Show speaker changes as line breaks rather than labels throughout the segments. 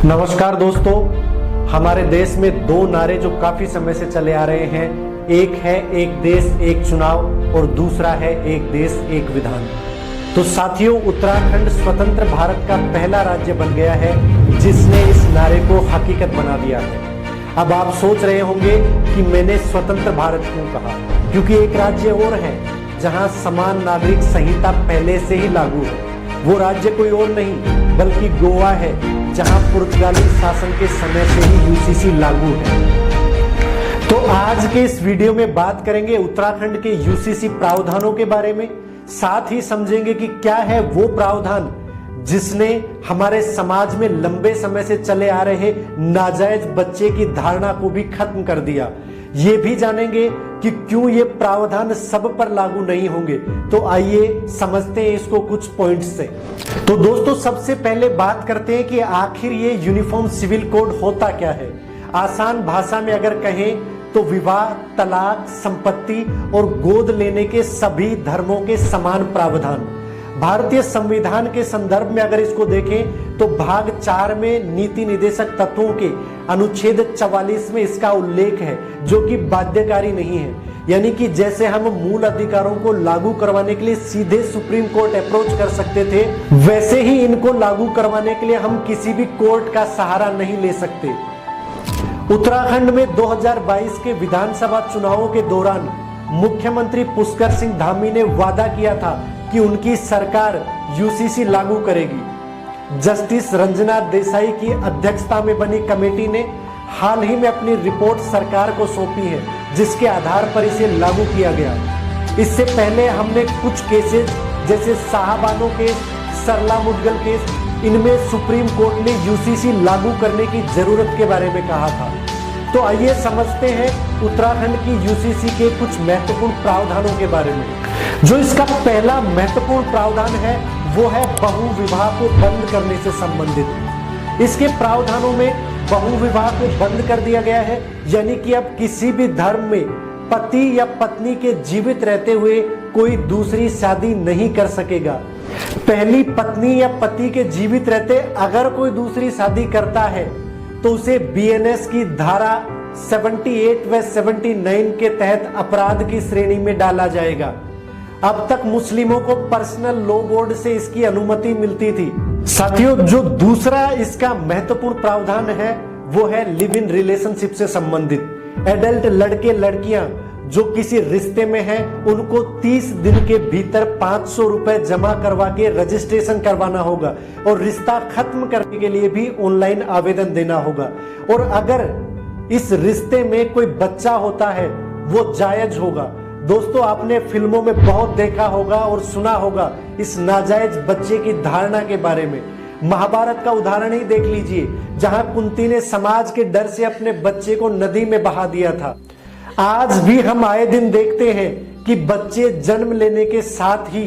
नमस्कार दोस्तों, हमारे देश में दो नारे जो काफी समय से चले आ रहे हैं, एक है एक देश एक चुनाव और दूसरा है एक देश एक विधान। तो साथियों, उत्तराखंड स्वतंत्र भारत का पहला राज्य बन गया है जिसने इस नारे को हकीकत बना दिया है। अब आप सोच रहे होंगे कि मैंने स्वतंत्र भारत क्यों कहा, क्योंकि एक राज्य और है जहां समान नागरिक संहिता पहले से ही लागू है। वो राज्य कोई और नहीं बल्कि गोवा है, जहां पुर्तगाली शासन के समय से ही यूसीसी लागू है। तो आज के इस वीडियो में बात करेंगे उत्तराखंड के यूसीसी प्रावधानों के बारे में, साथ ही समझेंगे कि क्या है वो प्रावधान जिसने हमारे समाज में लंबे समय से चले आ रहे नाजायज बच्चे की धारणा को भी खत्म कर दिया। ये भी जानेंगे कि क्यों ये प्रावधान सब पर लागू नहीं होंगे। तो आइए समझते हैं इसको कुछ पॉइंट्स से। तो दोस्तों, सबसे पहले बात करते हैं कि आखिर ये यूनिफॉर्म सिविल कोड होता क्या है। आसान भाषा में अगर कहें तो विवाह, तलाक, संपत्ति और गोद लेने के सभी धर्मों के समान प्रावधान। भारतीय संविधान के संदर्भ में अगर इसको देखें तो भाग 4 में नीति निर्देशक तत्वों के अनुच्छेद 44 में इसका उल्लेख है, जो कि बाध्यकारी नहीं है। यानी कि जैसे हम मूल अधिकारों को लागू करवाने के लिए सीधे सुप्रीम कोर्ट अप्रोच कर सकते थे, वैसे ही इनको लागू करवाने के लिए हम किसी भी कोर्ट का सहारा नहीं ले सकते। उत्तराखंड में 2022 के विधानसभा चुनावों के दौरान मुख्यमंत्री पुष्कर सिंह धामी ने वादा किया था कि उनकी सरकार यूसीसी लागू करेगी। जस्टिस रंजना देसाई की अध्यक्षता में बनी कमेटी ने हाल ही में अपनी रिपोर्ट सरकार को सौंपी है, जिसके आधार पर इसे लागू किया गया। इससे पहले हमने कुछ केसेस जैसे शाहबानो केस, सरला मुदगल केस, इनमें सुप्रीम कोर्ट ने यूसीसी लागू करने की जरूरत के बारे में कहा था। तो आइए समझते हैं उत्तराखंड की यूसीसी के कुछ महत्वपूर्ण प्रावधानों के बारे में। जो इसका पहला महत्वपूर्ण प्रावधान है वो है बहु विवाह को बंद करने से संबंधित। इसके प्रावधानों में बहु विवाह को बंद कर दिया गया है, यानी कि अब किसी भी धर्म में पति या पत्नी के जीवित रहते हुए कोई दूसरी शादी नहीं कर सकेगा। पहली पत्नी या पति के जीवित रहते अगर कोई दूसरी शादी करता है तो उसे बीएनएस की धारा 78 व 79 के तहत अपराध की श्रेणी में डाला जाएगा। अब तक मुस्लिमों को पर्सनल लॉ बोर्ड से इसकी अनुमति मिलती थी। साथियों, जो दूसरा इसका महत्वपूर्ण प्रावधान है वो है लिव इन रिलेशनशिप से संबंधित। एडल्ट लड़के लड़कियां जो किसी रिश्ते में हैं, उनको 30 दिन के भीतर 500 रुपए जमा करवा के रजिस्ट्रेशन करवाना होगा और रिश्ता खत्म करने के लिए भी ऑनलाइन आवेदन देना होगा। और अगर इस रिश्ते में कोई बच्चा होता है वो जायज होगा। दोस्तों, आपने फिल्मों में बहुत देखा होगा और सुना होगा इस नाजायज बच्चे की धारणा के बारे में। महाभारत का उदाहरण ही देख लीजिए, जहां कुंती ने समाज के डर से अपने बच्चे को नदी में बहा दिया था। आज भी हम आए दिन देखते हैं कि बच्चे जन्म लेने के साथ ही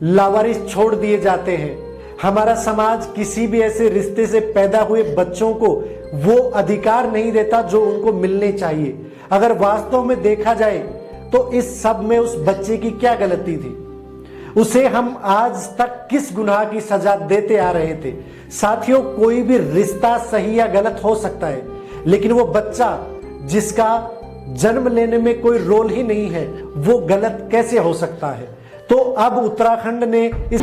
लावारिस छोड़ दिए जाते हैं। हमारा समाज किसी भी ऐसे रिश्ते से पैदा हुए बच्चों को वो अधिकार नहीं देता जो उनको मिलने चाहिए। अगर वास्तव में देखा जाए तो इस सब में उस बच्चे की क्या गलती थी? उसे हम आज तक किस गुनाह की सजा देते आ रहे थे? साथियों, कोई भी रिश्ता सही या गलत हो सकता है, लेकिन वो बच्चा जिसका जन्म लेने में कोई रोल ही नहीं है, वो गलत कैसे हो सकता है? तो अब उत्तराखंड ने इस